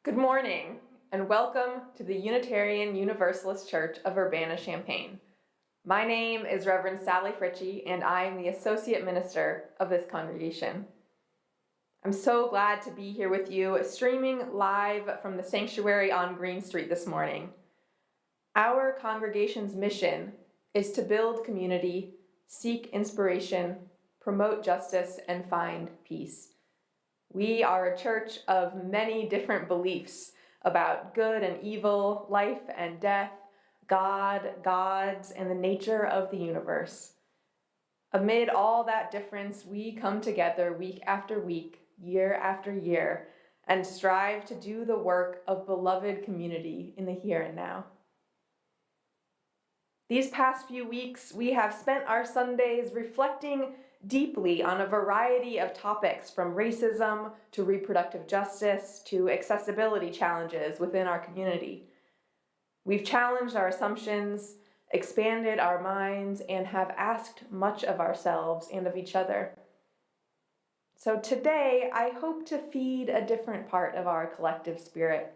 Good morning, and welcome to the Unitarian Universalist Church of Urbana-Champaign. My name is Reverend Sally Fritchie, and I am the Associate Minister of this congregation. I'm so glad to be here with you, streaming live from the sanctuary on Green Street this morning. Our congregation's mission is to build community, seek inspiration, promote justice, and find peace. We are a church of many different beliefs about good and evil, life and death, God, gods, and the nature of the universe. Amid all that difference, we come together week after week, year after year, and strive to do the work of beloved community in the here and now. These past few weeks, we have spent our Sundays reflecting deeply on a variety of topics, from racism to reproductive justice to accessibility challenges within our community. We've challenged our assumptions, expanded our minds, and have asked much of ourselves and of each other. So today, I hope to feed a different part of our collective spirit.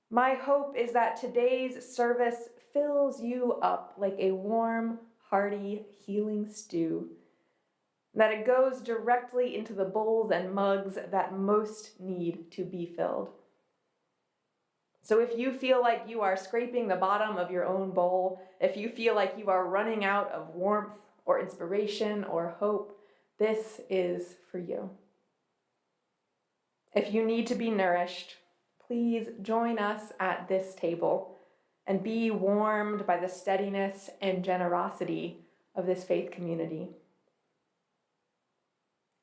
My hope is that today's service fills you up like a warm, hearty, healing stew. that it goes directly into the bowls and mugs that most need to be filled. So if you feel like you are scraping the bottom of your own bowl, if you feel like you are running out of warmth or inspiration or hope, this is for you. If you need to be nourished, please join us at this table and be warmed by the steadiness and generosity of this faith community.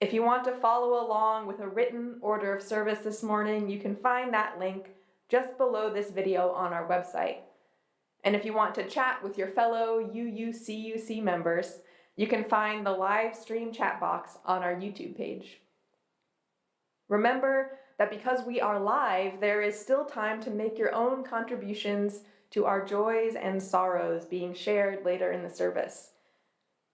If you want to follow along with a written order of service this morning, you can find that link just below this video on our website. And if you want to chat with your fellow UUCUC members, you can find the live stream chat box on our YouTube page. Remember that because we are live, there is still time to make your own contributions to our joys and sorrows being shared later in the service.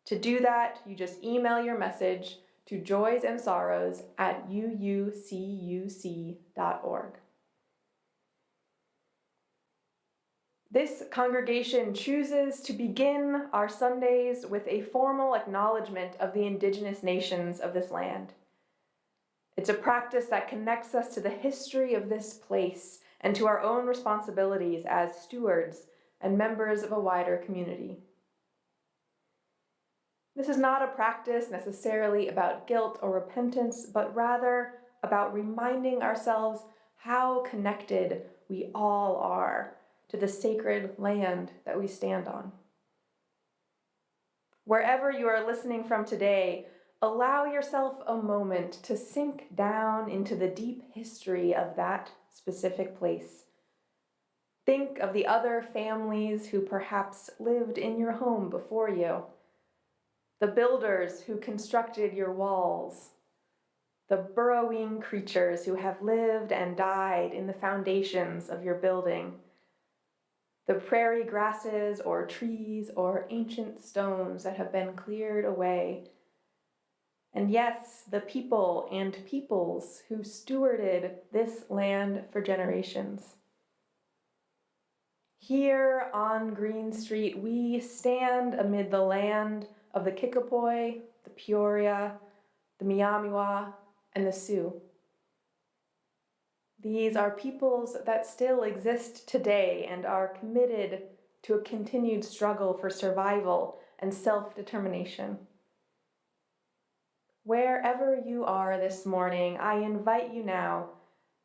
To do that, you just email your message to joysandsorrows@uucuc.org. This congregation chooses to begin our Sundays with a formal acknowledgement of the indigenous nations of this land. It's a practice that connects us to the history of this place and to our own responsibilities as stewards and members of a wider community. This is not a practice necessarily about guilt or repentance, but rather about reminding ourselves how connected we all are to the sacred land that we stand on. Wherever you are listening from today, allow yourself a moment to sink down into the deep history of that specific place. Think of the other families who perhaps lived in your home before you, the builders who constructed your walls, the burrowing creatures who have lived and died in the foundations of your building, the prairie grasses or trees or ancient stones that have been cleared away. And yes, the people and peoples who stewarded this land for generations. Here on Green Street, we stand amid the land of the Kickapoo, the Peoria, the Miamiwa, and the Sioux. These are peoples that still exist today and are committed to a continued struggle for survival and self-determination. Wherever you are this morning, I invite you now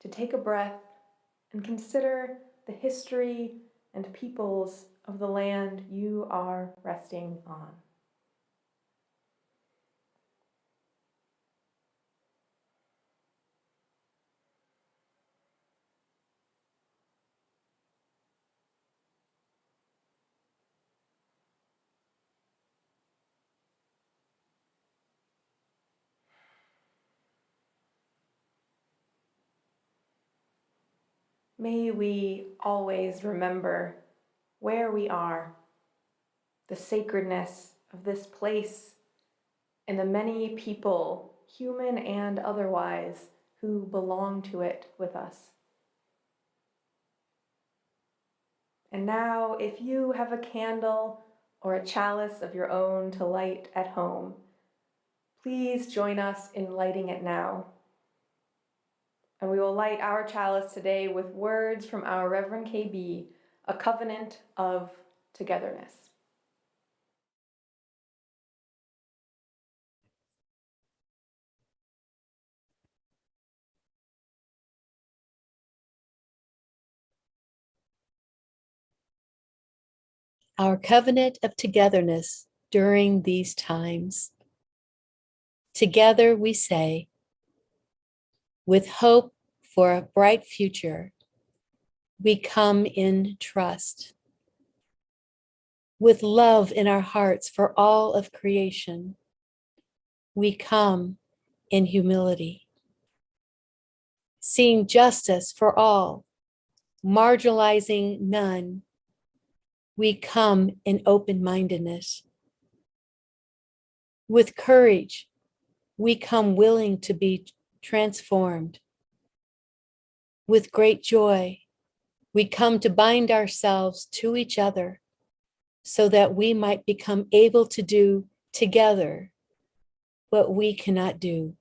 to take a breath and consider the history and peoples of the land you are resting on. May we always remember where we are, the sacredness of this place, and the many people, human and otherwise, who belong to it with us. And now, if you have a candle or a chalice of your own to light at home, please join us in lighting it now. And we will light our chalice today with words from our Reverend KB, a covenant of togetherness. Our covenant of togetherness during these times. Together we say, with hope for a bright future, we come in trust. With love in our hearts for all of creation, we come in humility. Seeing justice for all, marginalizing none, we come in open-mindedness. With courage, we come willing to be transformed. With great joy, we come to bind ourselves to each other so that we might become able to do together what we cannot do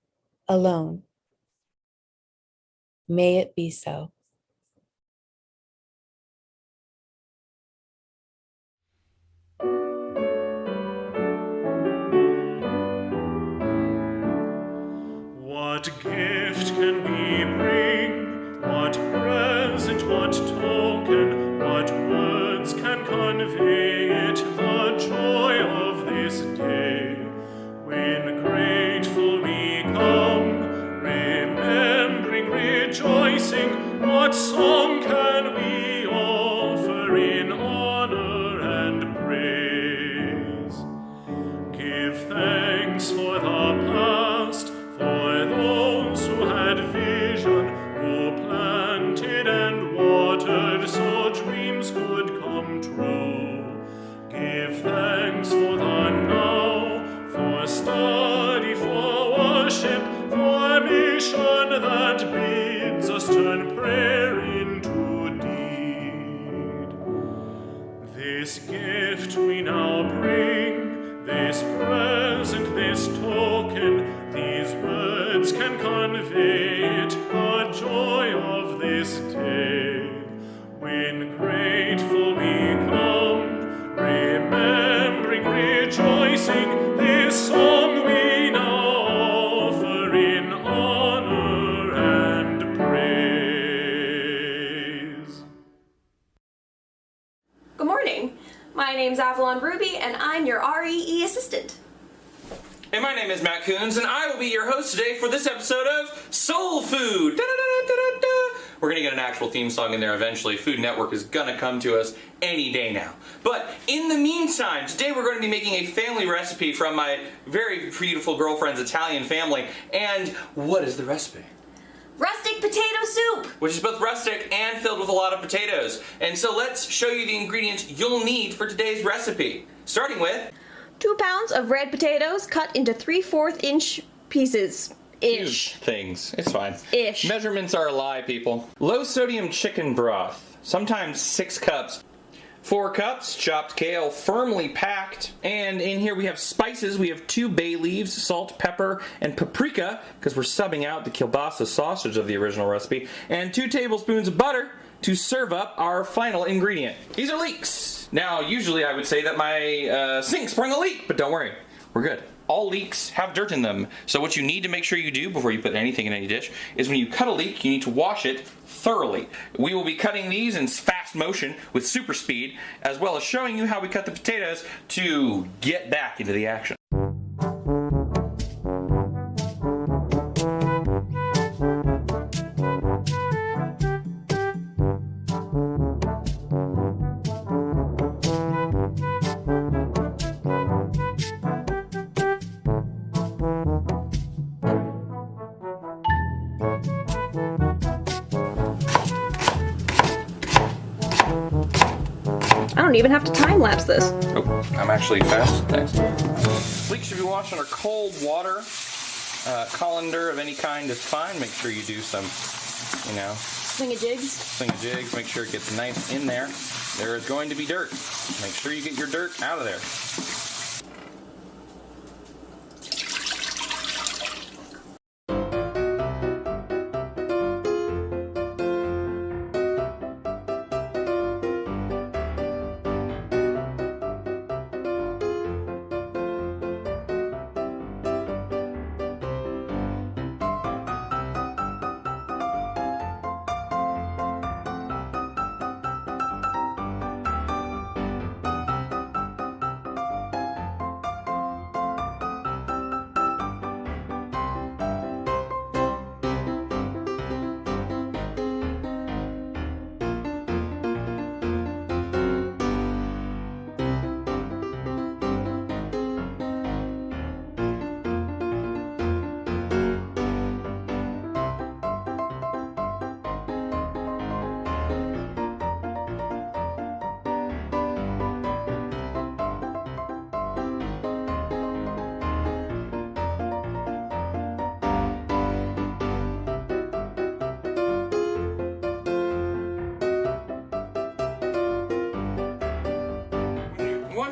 alone. May it be so. What gift can we bring? What present, what token, what words can convey it, the joy of this day? When grateful we come, remembering, rejoicing, what song can we offer in honor and praise? Give thanks for the past, for those who had vision, who planted and watered so dreams could come true. Give thanks for the now, for study, for worship, for mission that bids us turn prayer into deed. This gift we now bring, this present, this token, these words can convey it, the joy of this day. When grateful we come, remembering, rejoicing, this song we now offer in honor and praise. Good morning. My name's Avalon Ruby, and I'm your REE assistant. And my name is Matt Coons, and I will be your host today for this episode of Soul Food. Da-da-da-da-da-da. We're going to get an actual theme song in there eventually. Food Network is going to come to us any day now. But in the meantime, today we're going to be making a family recipe from my very beautiful girlfriend's Italian family. And what is the recipe? Rustic potato soup! Which is both rustic and filled with a lot of potatoes. And so let's show you the ingredients you'll need for today's recipe. Starting with 2 pounds of red potatoes cut into 3/4 inch pieces. huge things. It's fine. Ish. Measurements are a lie, people. Low sodium chicken broth, sometimes 6 cups. 4 cups chopped kale, firmly packed. And in here we have spices. We have 2 bay leaves, salt, pepper, and paprika, because we're subbing out the kielbasa sausage of the original recipe. And 2 tablespoons of butter to serve up our final ingredient. These are leeks. Now, usually I would say that my sink sprung a leak, but don't worry, we're good. All leeks have dirt in them. So what you need to make sure you do before you put anything in any dish is when you cut a leek, you need to wash it thoroughly. We will be cutting these in fast motion with super speed, as well as showing you how we cut the potatoes to get back into the action. I don't even have to time lapse this. Oh, I'm actually fast. Thanks. Leeks should be washed under cold water. Colander of any kind is fine. Make sure you do some, Swing-a-jigs. Make sure it gets nice in there. There is going to be dirt. Make sure you get your dirt out of there.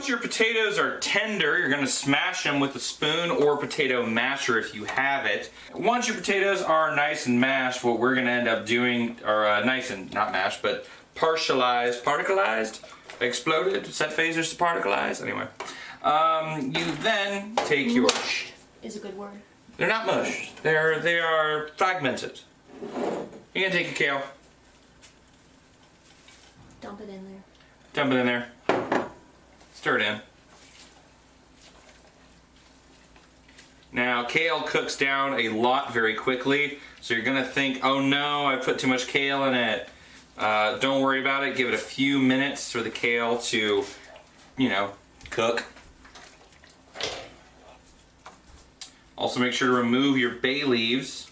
Once your potatoes are tender, you're going to smash them with a spoon or potato masher if you have it. Once your potatoes are nice and mashed, what we're going to end up doing, or nice and not mashed, but particleized, exploded, set phasers to particleize, anyway. You then take your... Is a good word. They're not mush. They are fragmented. You're going to take your kale. Dump it in there. Dump it in there. Stir it in. Now, kale cooks down a lot very quickly, so you're gonna think, oh no, I put too much kale in it. Don't worry about it. Give it a few minutes for the kale to, cook. Also make sure to remove your bay leaves.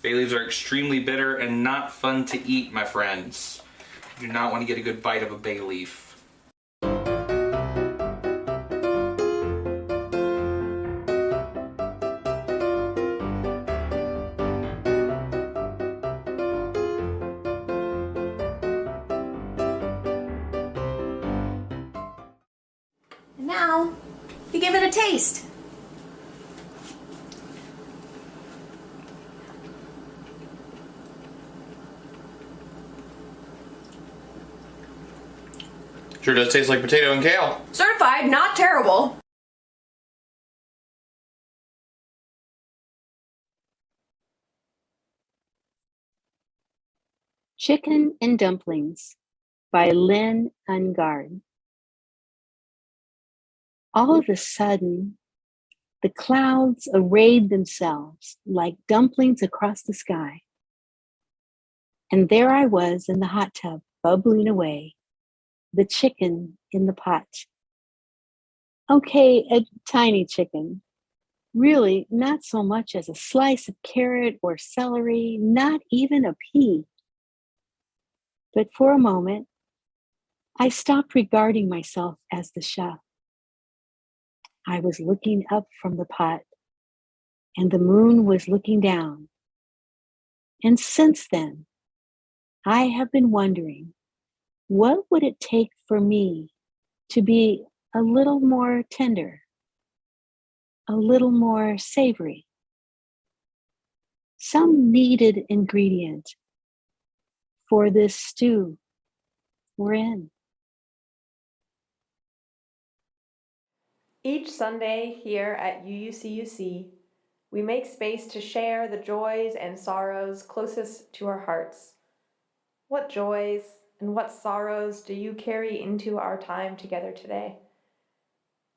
Bay leaves are extremely bitter and not fun to eat, my friends. You do not want to get a good bite of a bay leaf. And now, you give it a taste. Sure does taste like potato and kale. Certified, not terrible. Chicken and Dumplings by Lynn Ungard. All of a sudden, the clouds arrayed themselves like dumplings across the sky. And there I was in the hot tub, bubbling away, the chicken in the pot. Okay, a tiny chicken. Really, not so much as a slice of carrot or celery, not even a pea. But for a moment, I stopped regarding myself as the chef. I was looking up from the pot, and the moon was looking down. And since then, I have been wondering, what would it take for me to be a little more tender, a little more savory? Some needed ingredient for this stew we're in. Each Sunday here at UUCUC, we make space to share the joys and sorrows closest to our hearts. What joys and what sorrows do you carry into our time together today?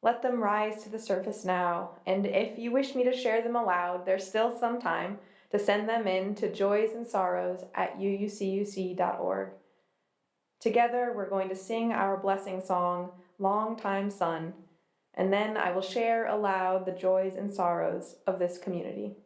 Let them rise to the surface now, and if you wish me to share them aloud, there's still some time to send them in to joysandsorrows@uucuc.org. Together, we're going to sing our blessing song, Long Time Son, and then I will share aloud the joys and sorrows of this community.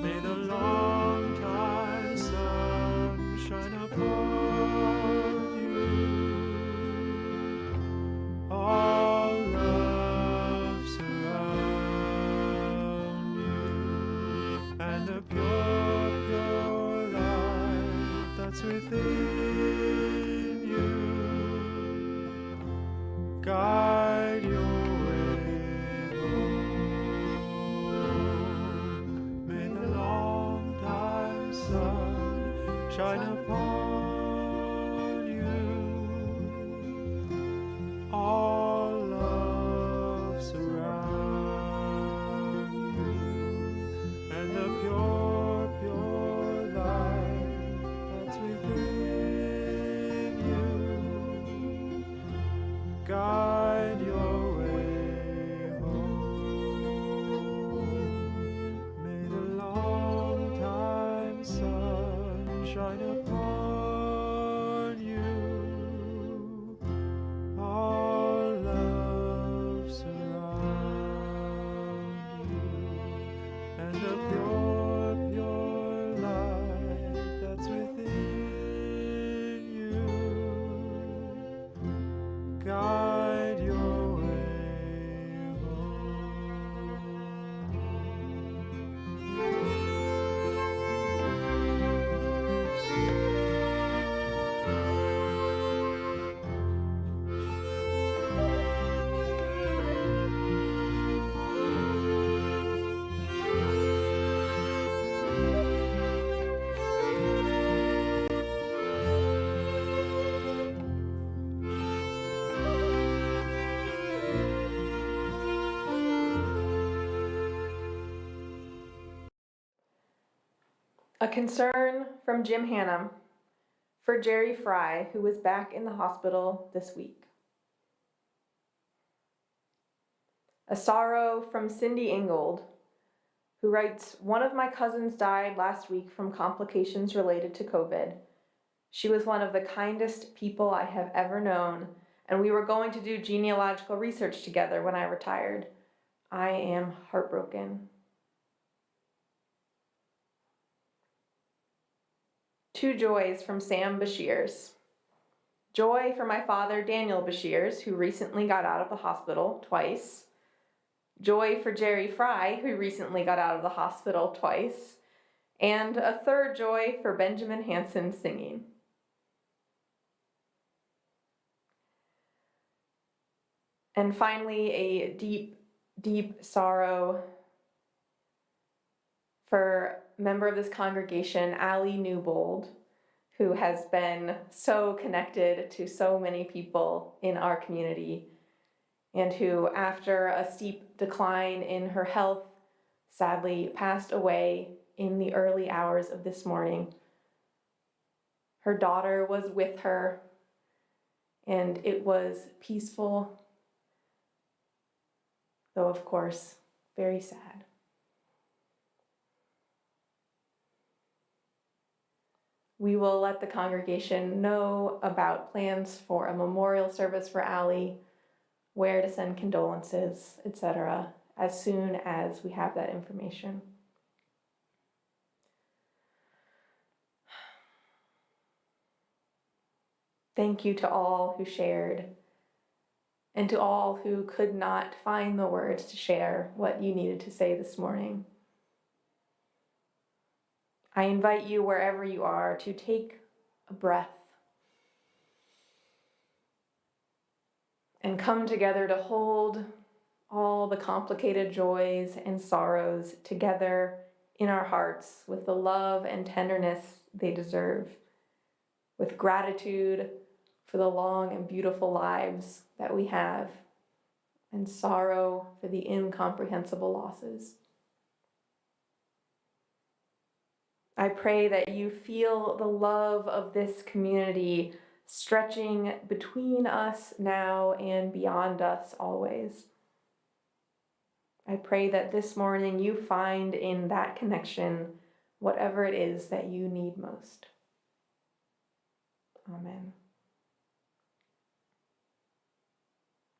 May the long time sun shine upon you. All love surround you, and the pure, pure light that's within you guide your way home. May the long time sun shine upon you. All love surround you, and the pure, pure light that's within you guide your way home. May the long time sun shine upon and the pure, pure light that's within you. Guide your way A concern from Jim Hannum for Jerry Fry, who was back in the hospital this week. A sorrow from Cindy Ingold, who writes, "One of my cousins died last week from complications related to COVID. She was one of the kindest people I have ever known, and we were going to do genealogical research together when I retired. I am heartbroken." Two joys from Sam Bashirs. Joy for my father, Daniel Bashirs, who recently got out of the hospital twice. Joy for Jerry Fry, who recently got out of the hospital twice. And a third joy for Benjamin Hansen singing. And finally, a deep, deep sorrow for a member of this congregation, Allie Newbold, who has been so connected to so many people in our community, and who, after a steep decline in her health, sadly passed away in the early hours of this morning. Her daughter was with her, and it was peaceful, though of course, very sad. We will let the congregation know about plans for a memorial service for Allie, where to send condolences, etc., as soon as we have that information. Thank you to all who shared, and to all who could not find the words to share what you needed to say this morning. I invite you, wherever you are, to take a breath and come together to hold all the complicated joys and sorrows together in our hearts with the love and tenderness they deserve, with gratitude for the long and beautiful lives that we have, and sorrow for the incomprehensible losses. I pray that you feel the love of this community stretching between us now and beyond us always. I pray that this morning you find in that connection whatever it is that you need most. Amen.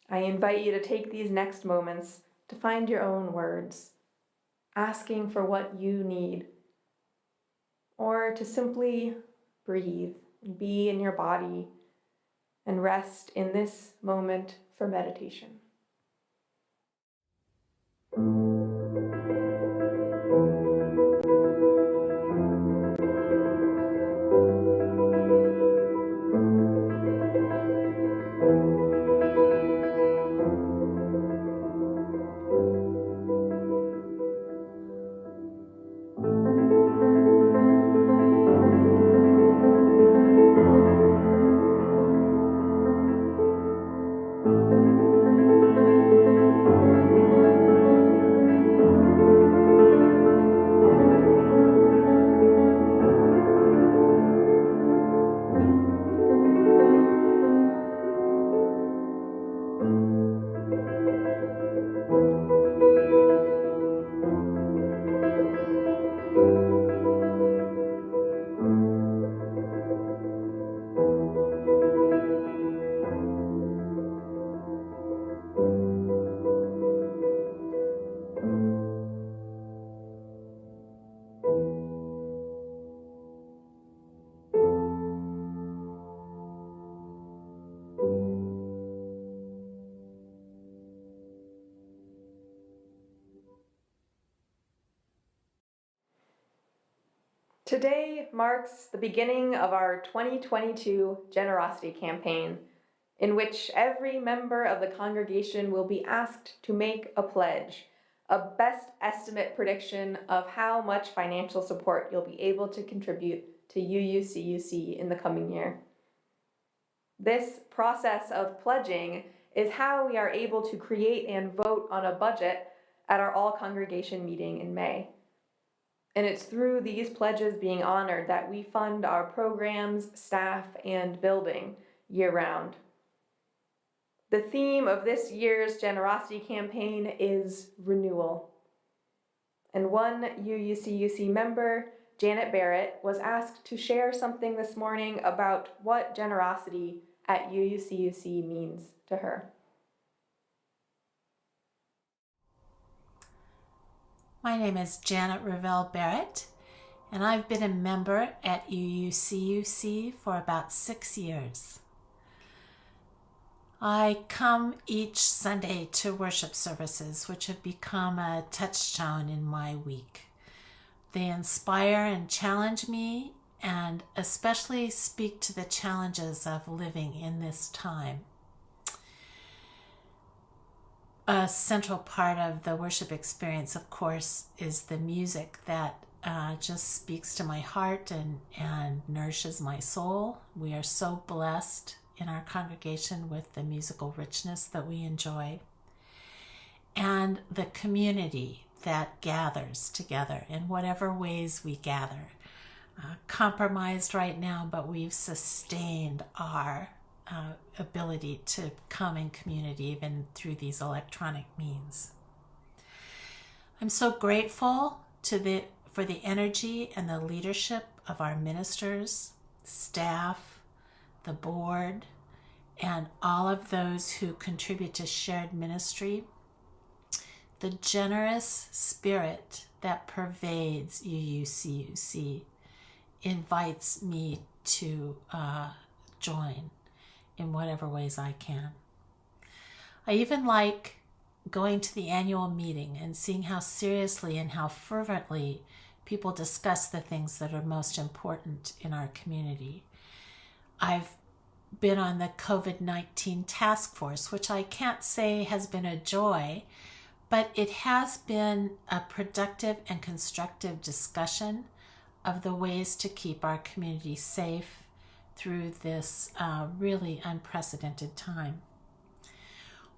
I invite you to take these next moments to find your own words, asking for what you need, or to simply breathe and be in your body and rest in this moment for meditation. Today marks the beginning of our 2022 generosity campaign, in which every member of the congregation will be asked to make a pledge, a best estimate prediction of how much financial support you'll be able to contribute to UUCUC in the coming year. This process of pledging is how we are able to create and vote on a budget at our all-congregation meeting in May. And it's through these pledges being honored that we fund our programs, staff, and building year-round. The theme of this year's generosity campaign is renewal. And one UUCUC member, Janet Barrett, was asked to share something this morning about what generosity at UUCUC means to her. My name is Janet Ravel Barrett, and I've been a member at UUCUC for about 6 years. I come each Sunday to worship services, which have become a touchstone in my week. They inspire and challenge me, and especially speak to the challenges of living in this time. A central part of the worship experience, of course, is the music that just speaks to my heart and nourishes my soul. We are so blessed in our congregation with the musical richness that we enjoy. And the community that gathers together in whatever ways we gather. Compromised right now, but we've sustained our ability to come in community even through these electronic means. I'm so grateful for the energy and the leadership of our ministers, staff, the board, and all of those who contribute to shared ministry. The generous spirit that pervades UUCUC invites me to join in whatever ways I can. I even like going to the annual meeting and seeing how seriously and how fervently people discuss the things that are most important in our community. I've been on the COVID-19 task force, which I can't say has been a joy, but it has been a productive and constructive discussion of the ways to keep our community safe through this really unprecedented time.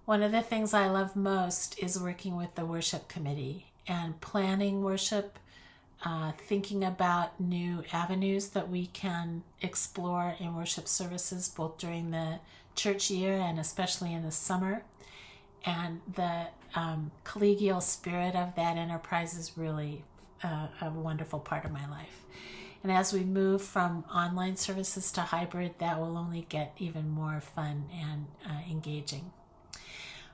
One of the things I love most is working with the worship committee and planning worship, thinking about new avenues that we can explore in worship services, both during the church year and especially in the summer. And the collegial spirit of that enterprise is really a wonderful part of my life. And as we move from online services to hybrid, that will only get even more fun and engaging.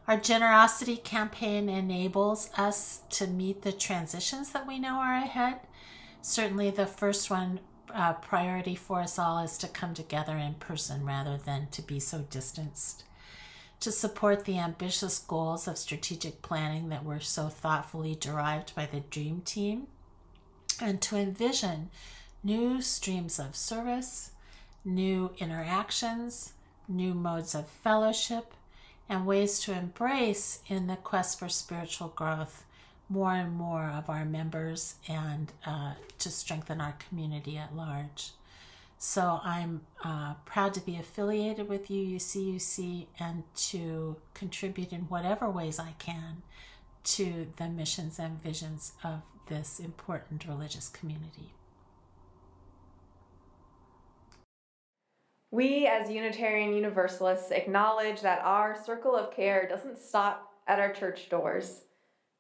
Our generosity campaign enables us to meet the transitions that we know are ahead. Certainly the first one, priority for us all, is to come together in person rather than to be so distanced. To support the ambitious goals of strategic planning that were so thoughtfully derived by the Dream Team, and to envision new streams of service, new interactions, new modes of fellowship, and ways to embrace in the quest for spiritual growth more and more of our members and to strengthen our community at large. So I'm proud to be affiliated with UUCUC and to contribute in whatever ways I can to the missions and visions of this important religious community. We, as Unitarian Universalists, acknowledge that our circle of care doesn't stop at our church doors.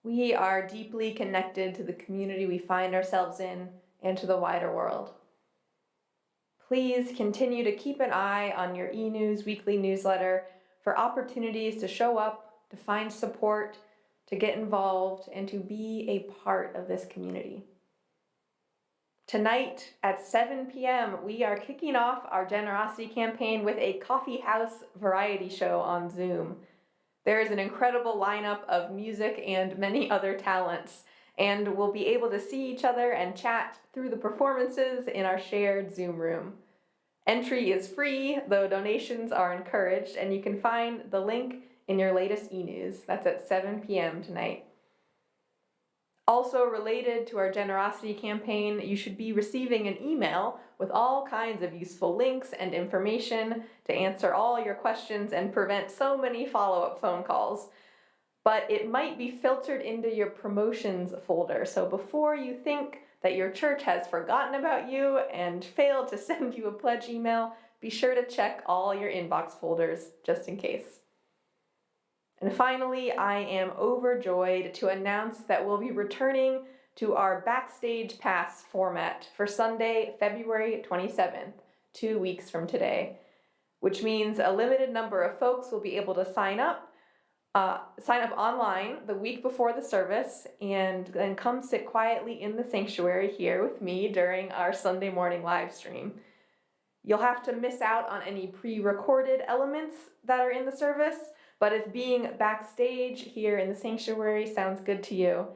We are deeply connected to the community we find ourselves in and to the wider world. Please continue to keep an eye on your e-news weekly newsletter for opportunities to show up, to find support, to get involved, and to be a part of this community. Tonight at 7 p.m., we are kicking off our generosity campaign with a coffee house variety show on Zoom. There is an incredible lineup of music and many other talents, and we'll be able to see each other and chat through the performances in our shared Zoom room. Entry is free, though donations are encouraged, and you can find the link in your latest e-news. That's at 7 p.m. tonight. Also related to our generosity campaign, you should be receiving an email with all kinds of useful links and information to answer all your questions and prevent so many follow-up phone calls. But it might be filtered into your promotions folder. So before you think that your church has forgotten about you and failed to send you a pledge email, be sure to check all your inbox folders just in case. And finally, I am overjoyed to announce that we'll be returning to our Backstage Pass format for Sunday, February 27th, 2 weeks from today, which means a limited number of folks will be able to sign up online the week before the service and then come sit quietly in the sanctuary here with me during our Sunday morning live stream. You'll have to miss out on any pre-recorded elements that are in the service, but if being backstage here in the sanctuary sounds good to you,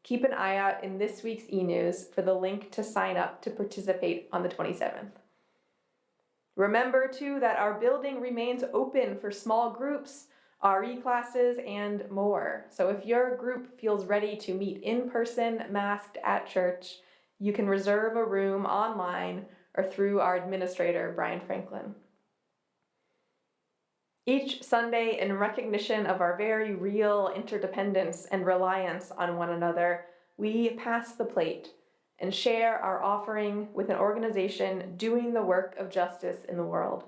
keep an eye out in this week's e-news for the link to sign up to participate on the 27th. Remember, too, that our building remains open for small groups, RE classes, and more. So if your group feels ready to meet in person, masked at church, you can reserve a room online or through our administrator, Brian Franklin. Each Sunday, in recognition of our very real interdependence and reliance on one another, we pass the plate and share our offering with an organization doing the work of justice in the world.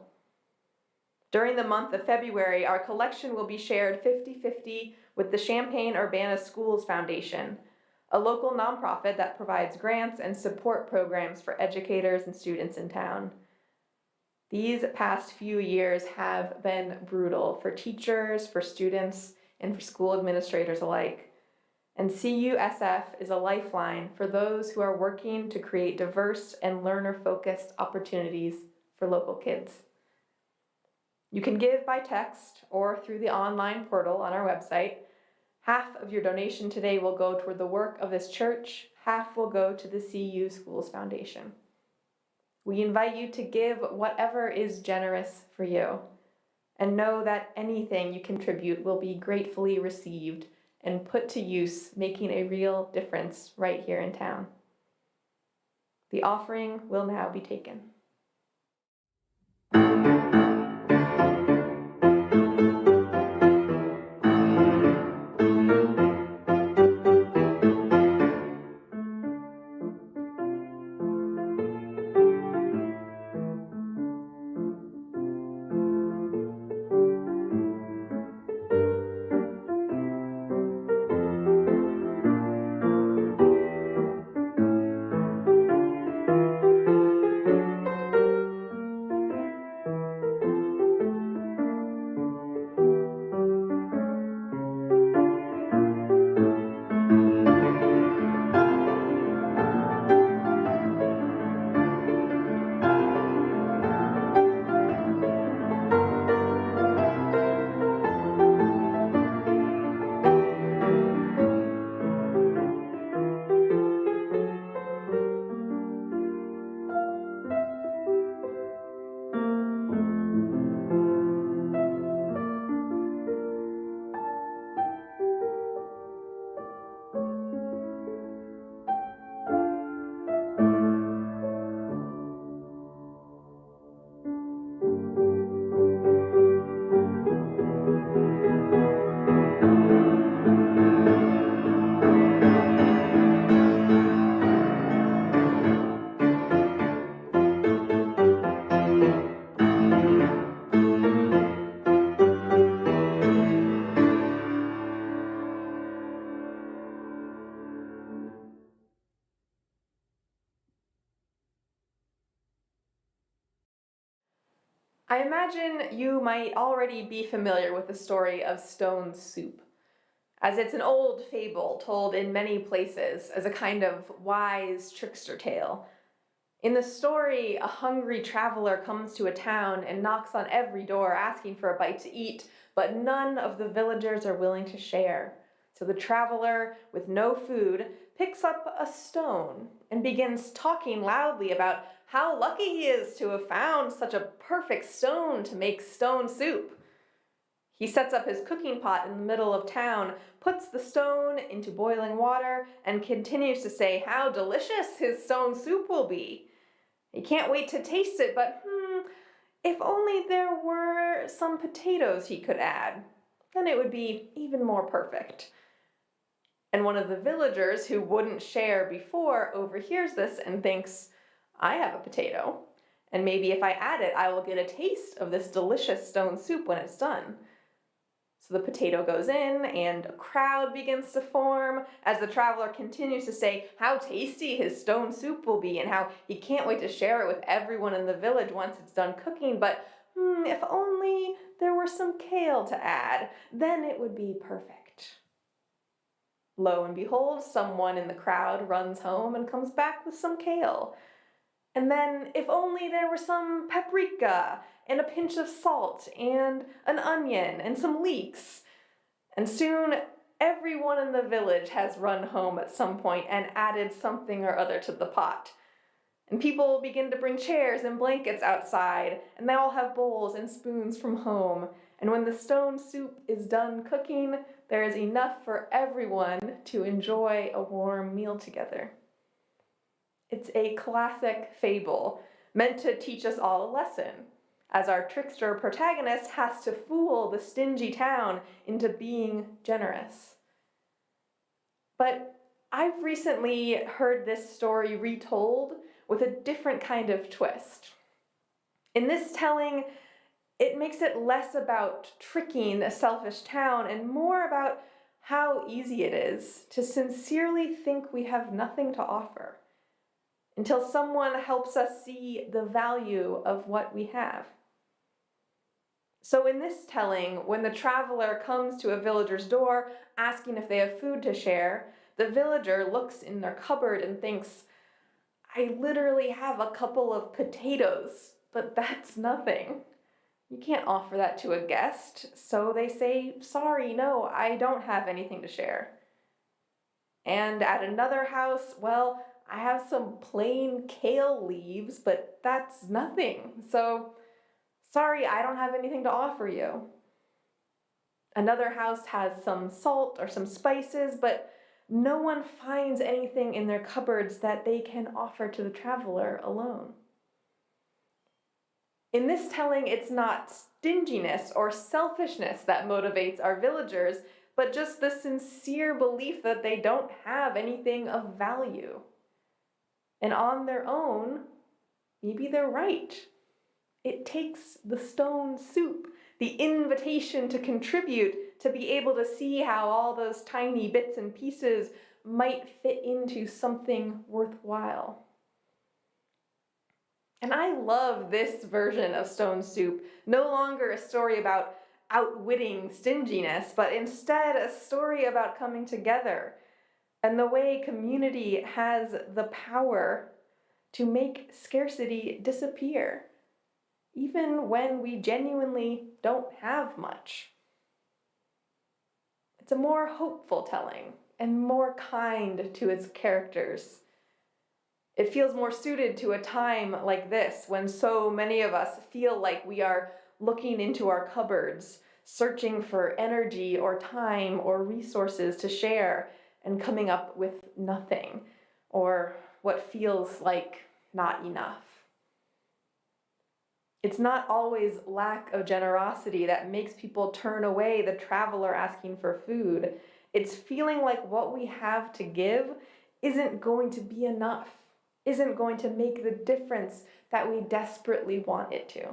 During the month of February, our collection will be shared 50-50 with the Champaign-Urbana Schools Foundation, a local nonprofit that provides grants and support programs for educators and students in town. These past few years have been brutal for teachers, for students, and for school administrators alike. And CUSF is a lifeline for those who are working to create diverse and learner-focused opportunities for local kids. You can give by text or through the online portal on our website. Half of your donation today will go toward the work of this church, half will go to the CU Schools Foundation. We invite you to give whatever is generous for you, and know that anything you contribute will be gratefully received and put to use, making a real difference right here in town. The offering will now be taken. I imagine you might already be familiar with the story of Stone's Soup, as it's an old fable told in many places as a kind of wise trickster tale. In the story, a hungry traveler comes to a town and knocks on every door asking for a bite to eat, but none of the villagers are willing to share. So the traveler, with no food, picks up a stone and begins talking loudly about how lucky he is to have found such a perfect stone to make stone soup. He sets up his cooking pot in the middle of town, puts the stone into boiling water, and continues to say how delicious his stone soup will be. He can't wait to taste it, but if only there were some potatoes he could add, then it would be even more perfect. And one of the villagers who wouldn't share before overhears this and thinks, I have a potato, and maybe if I add it, I will get a taste of this delicious stone soup when it's done. So the potato goes in, and a crowd begins to form as the traveler continues to say how tasty his stone soup will be and how he can't wait to share it with everyone in the village once it's done cooking, but if only there were some kale to add, then it would be perfect. Lo and behold, someone in the crowd runs home and comes back with some kale. And then, if only there were some paprika and a pinch of salt and an onion and some leeks. And soon, everyone in the village has run home at some point and added something or other to the pot. And people begin to bring chairs and blankets outside, and they all have bowls and spoons from home. And when the stone soup is done cooking, there is enough for everyone to enjoy a warm meal together. It's a classic fable meant to teach us all a lesson, as our trickster protagonist has to fool the stingy town into being generous. But I've recently heard this story retold with a different kind of twist. In this telling, it makes it less about tricking a selfish town and more about how easy it is to sincerely think we have nothing to offer until someone helps us see the value of what we have. So in this telling, when the traveler comes to a villager's door asking if they have food to share, the villager looks in their cupboard and thinks, I literally have a couple of potatoes, but that's nothing. You can't offer that to a guest, so they say, sorry, no, I don't have anything to share. And at another house, well, I have some plain kale leaves, but that's nothing. So, sorry, I don't have anything to offer you. Another house has some salt or some spices, but no one finds anything in their cupboards that they can offer to the traveler alone. In this telling, it's not stinginess or selfishness that motivates our villagers, but just the sincere belief that they don't have anything of value. And on their own, maybe they're right. It takes the stone soup, the invitation to contribute, to be able to see how all those tiny bits and pieces might fit into something worthwhile. And I love this version of stone soup, no longer a story about outwitting stinginess, but instead a story about coming together and the way community has the power to make scarcity disappear, even when we genuinely don't have much. It's a more hopeful telling and more kind to its characters. It feels more suited to a time like this when so many of us feel like we are looking into our cupboards, searching for energy or time or resources to share and coming up with nothing or what feels like not enough. It's not always lack of generosity that makes people turn away the traveler asking for food. It's feeling like what we have to give isn't going to be enough, isn't going to make the difference that we desperately want it to.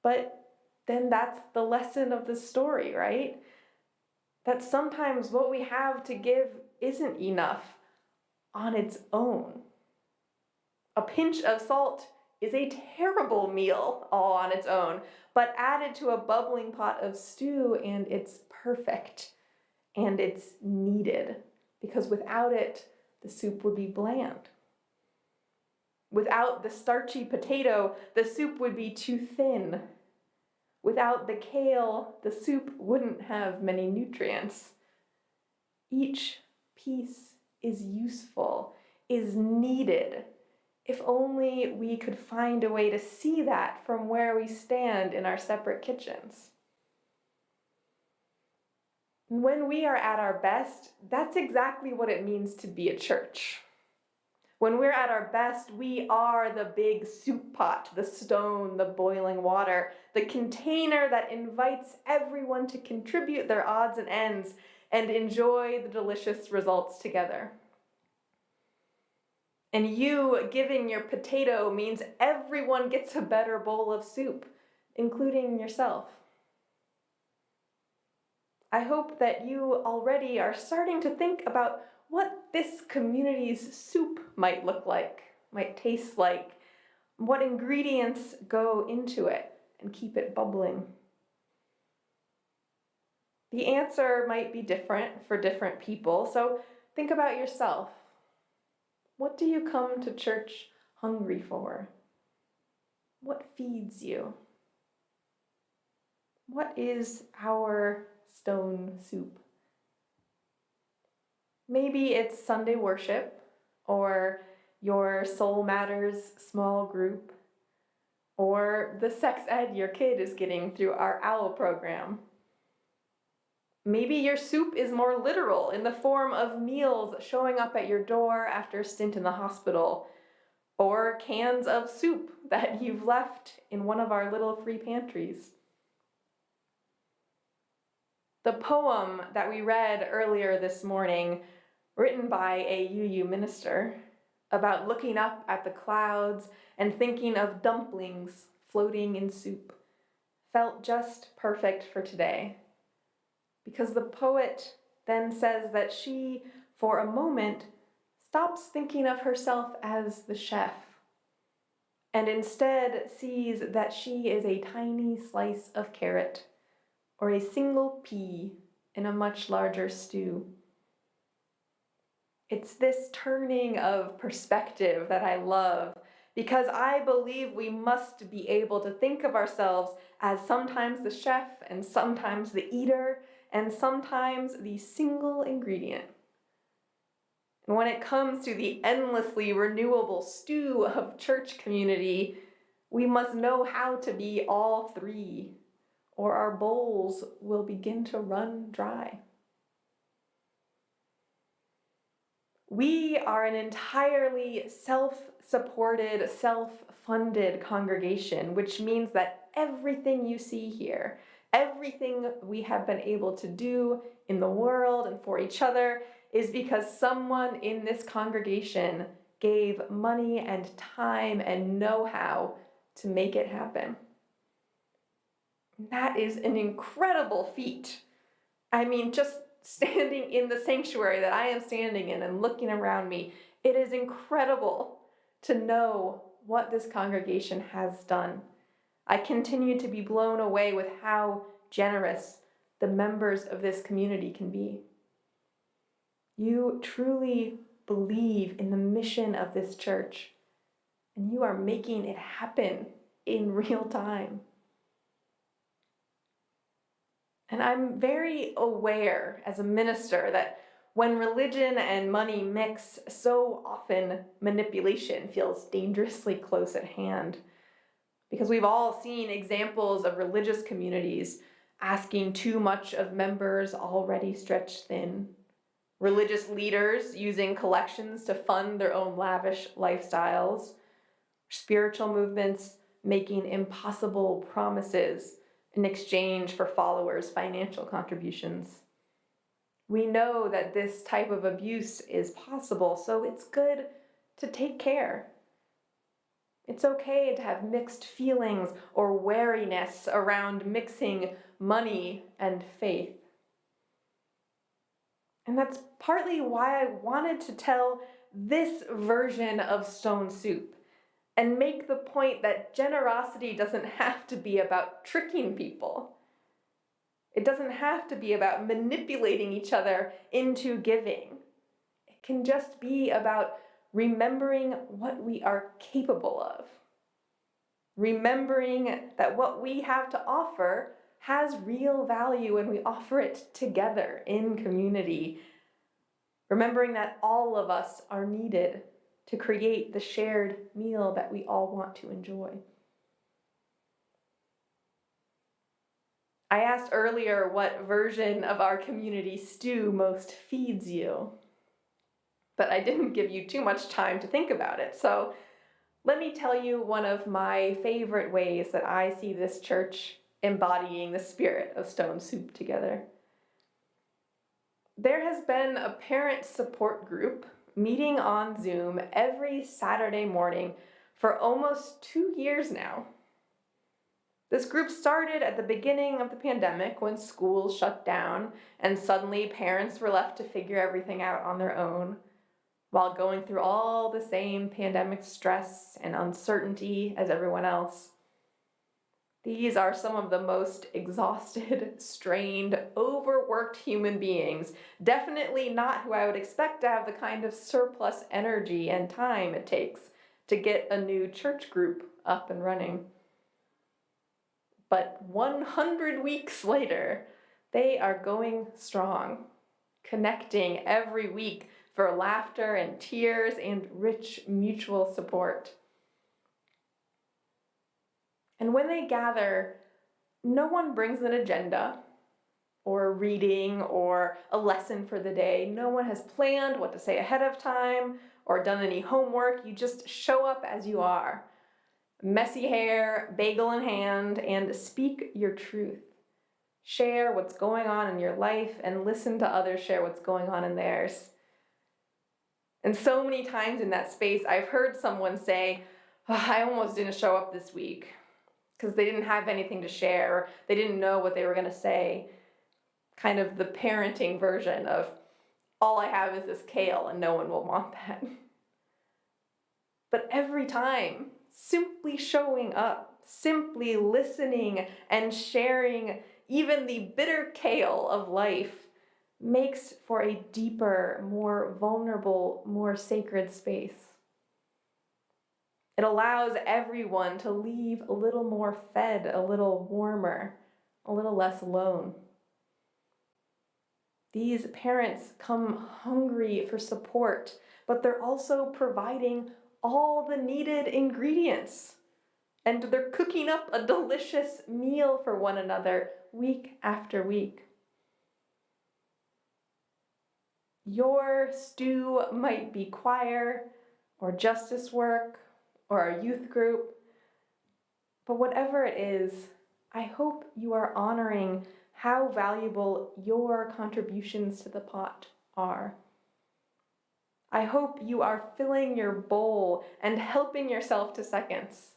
But then that's the lesson of the story, right? That sometimes what we have to give isn't enough on its own. A pinch of salt is a terrible meal all on its own, but added to a bubbling pot of stew and it's perfect and it's needed, because without it, the soup would be bland. Without the starchy potato, the soup would be too thin. Without the kale, the soup wouldn't have many nutrients. Each piece is useful, is needed. If only we could find a way to see that from where we stand in our separate kitchens. When we are at our best, that's exactly what it means to be a church. When we're at our best, we are the big soup pot, the stone, the boiling water, the container that invites everyone to contribute their odds and ends and enjoy the delicious results together. And you giving your potato means everyone gets a better bowl of soup, including yourself. I hope that you already are starting to think about what this community's soup might look like, might taste like, what ingredients go into it and keep it bubbling. The answer might be different for different people, so think about yourself. What do you come to church hungry for? What feeds you? What is our stone soup? Maybe it's Sunday worship, or your Soul Matters small group, or the sex ed your kid is getting through our OWL program. Maybe your soup is more literal in the form of meals showing up at your door after a stint in the hospital, or cans of soup that you've left in one of our little free pantries. The poem that we read earlier this morning, written by a UU minister, about looking up at the clouds and thinking of dumplings floating in soup, felt just perfect for today. Because the poet then says that she, for a moment, stops thinking of herself as the chef, and instead sees that she is a tiny slice of carrot, or a single pea in a much larger stew. It's this turning of perspective that I love, because I believe we must be able to think of ourselves as sometimes the chef and sometimes the eater and sometimes the single ingredient. And when it comes to the endlessly renewable stew of church community, we must know how to be all three, or our bowls will begin to run dry. We are an entirely self-supported, self-funded congregation, which means that everything you see here, everything we have been able to do in the world and for each other is because someone in this congregation gave money and time and know-how to make it happen. That is an incredible feat. I mean, just standing in the sanctuary that I am standing in and looking around me, it is incredible to know what this congregation has done. I continue to be blown away with how generous the members of this community can be. You truly believe in the mission of this church, and you are making it happen in real time. And I'm very aware as a minister that when religion and money mix, so often manipulation feels dangerously close at hand. Because we've all seen examples of religious communities asking too much of members already stretched thin. Religious leaders using collections to fund their own lavish lifestyles. Spiritual movements making impossible promises in exchange for followers' financial contributions. We know that this type of abuse is possible, so it's good to take care. It's okay to have mixed feelings or wariness around mixing money and faith. And that's partly why I wanted to tell this version of Stone Soup and make the point that generosity doesn't have to be about tricking people. It doesn't have to be about manipulating each other into giving. It can just be about remembering what we are capable of. remembering that what we have to offer has real value and we offer it together in community. Remembering that all of us are needed to create the shared meal that we all want to enjoy. I asked earlier what version of our community stew most feeds you, but I didn't give you too much time to think about it. So let me tell you one of my favorite ways that I see this church embodying the spirit of Stone Soup together. There has been a parent support group meeting on Zoom every Saturday morning for almost 2 years now. This group started at the beginning of the pandemic when schools shut down and suddenly parents were left to figure everything out on their own while going through all the same pandemic stress and uncertainty as everyone else. These are some of the most exhausted, strained, overworked human beings, definitely not who I would expect to have the kind of surplus energy and time it takes to get a new church group up and running. But 100 weeks later, they are going strong, connecting every week for laughter and tears and rich mutual support. And when they gather, no one brings an agenda or a reading or a lesson for the day. No one has planned what to say ahead of time or done any homework. You just show up as you are. Messy hair, bagel in hand, and speak your truth. Share what's going on in your life and listen to others share what's going on in theirs. And so many times in that space, I've heard someone say, I almost didn't show up this week because they didn't have anything to share, or they didn't know what they were going to say. Kind of the parenting version of, all I have is this kale and no one will want that. But every time, simply showing up, simply listening and sharing even the bitter kale of life makes for a deeper, more vulnerable, more sacred space. It allows everyone to leave a little more fed, a little warmer, a little less alone. These parents come hungry for support, but they're also providing all the needed ingredients. And they're cooking up a delicious meal for one another week after week. Your stew might be choir or justice work or a youth group, but whatever it is, I hope you are honoring how valuable your contributions to the pot are. I hope you are filling your bowl and helping yourself to seconds,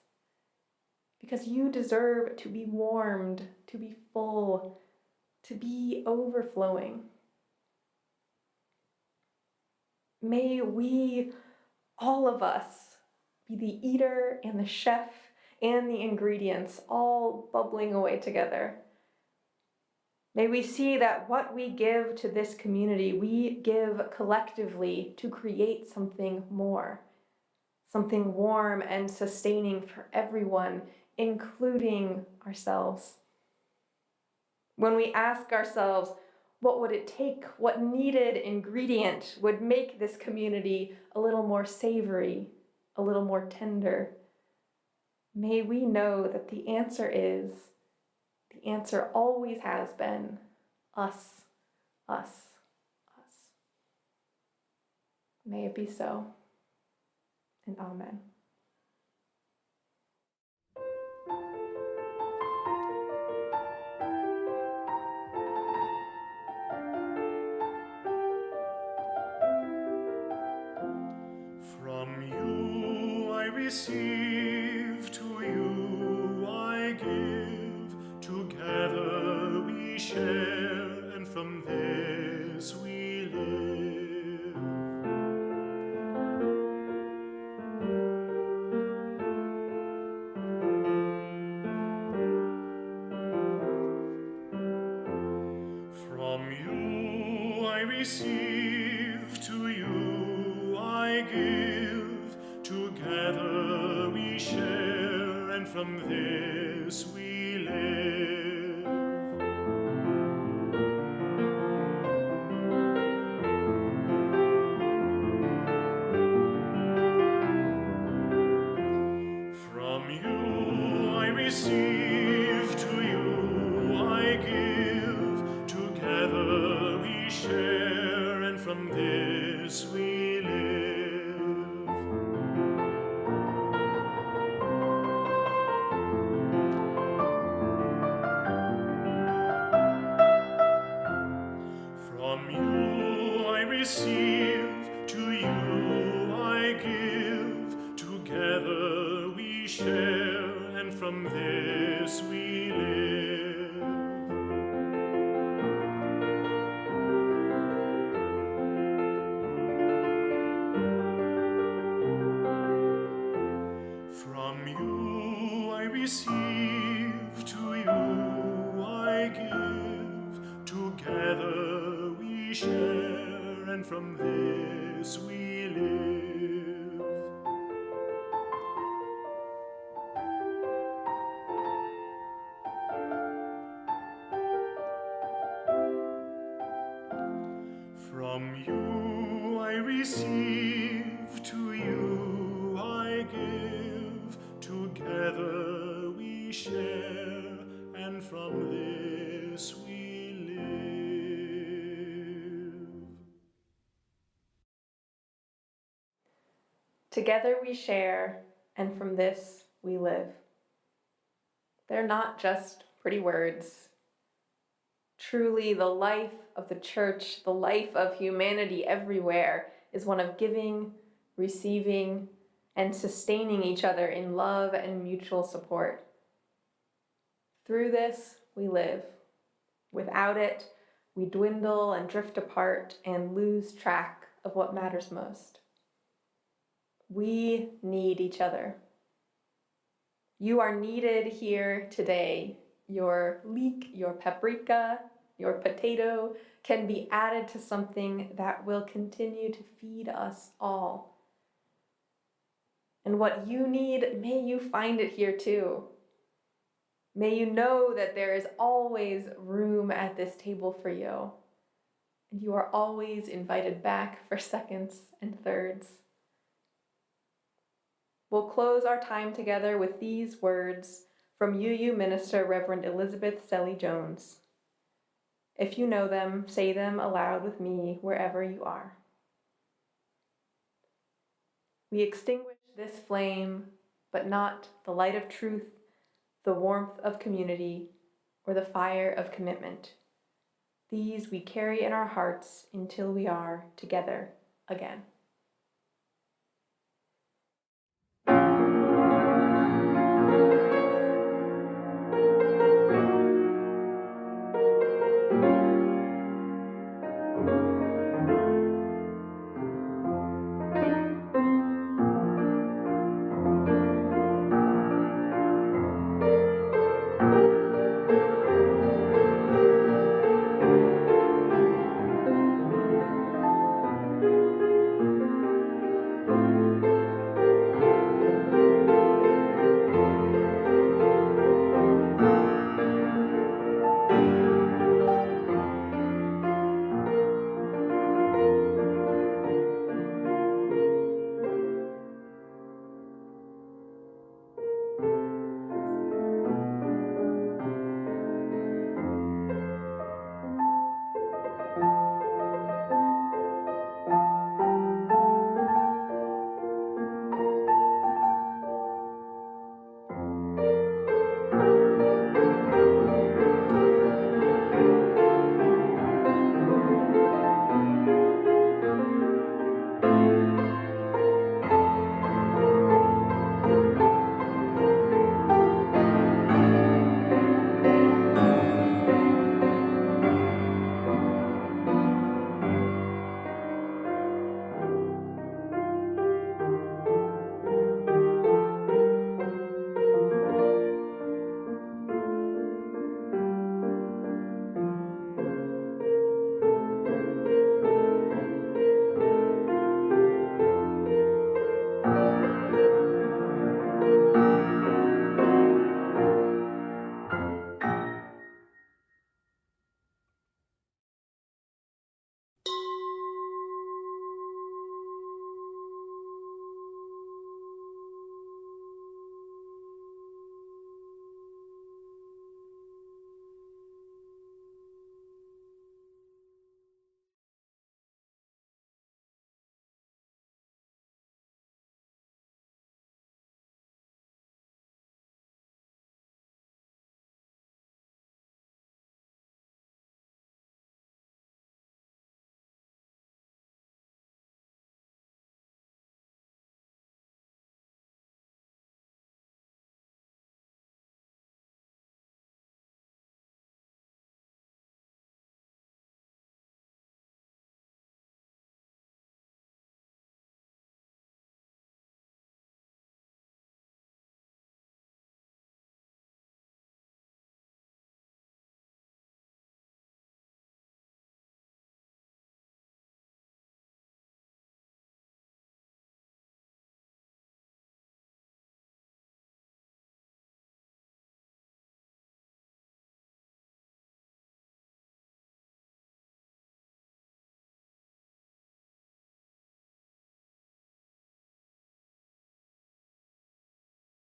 because you deserve to be warmed, to be full, to be overflowing. May we, all of us, be the eater and the chef and the ingredients all bubbling away together. May we see that what we give to this community, we give collectively to create something more, something warm and sustaining for everyone, including ourselves. When we ask ourselves, what would it take? What needed ingredient would make this community a little more savory, a little more tender? May we know that the answer always has been us, us, us. May it be so, and amen. From you I receive, to you I give. Together we share, and from this we live. From you I receive, to you I give. Together we share, and and from this we live. From you I receive, to you I give, together we share, and from this we live. From you I receive, to you I give, together we share, and from this we live. From you I receive, to you I give, together we share, and from this we live. From you I receive, to you I give, together we share, and from this we live. Together we share, and from this we live. They're not just pretty words. Truly, the life of the church, the life of humanity everywhere, is one of giving, receiving, and sustaining each other in love and mutual support. Through this, we live. Without it, we dwindle and drift apart and lose track of what matters most. We need each other. You are needed here today. Your leek, your paprika, your potato can be added to something that will continue to feed us all. And what you need, may you find it here too. May you know that there is always room at this table for you, and you are always invited back for seconds and thirds. We'll close our time together with these words from UU Minister Reverend Elizabeth Selly Jones. If you know them, say them aloud with me wherever you are. We extinguish this flame, but not the light of truth, the warmth of community, or the fire of commitment. These we carry in our hearts until we are together again.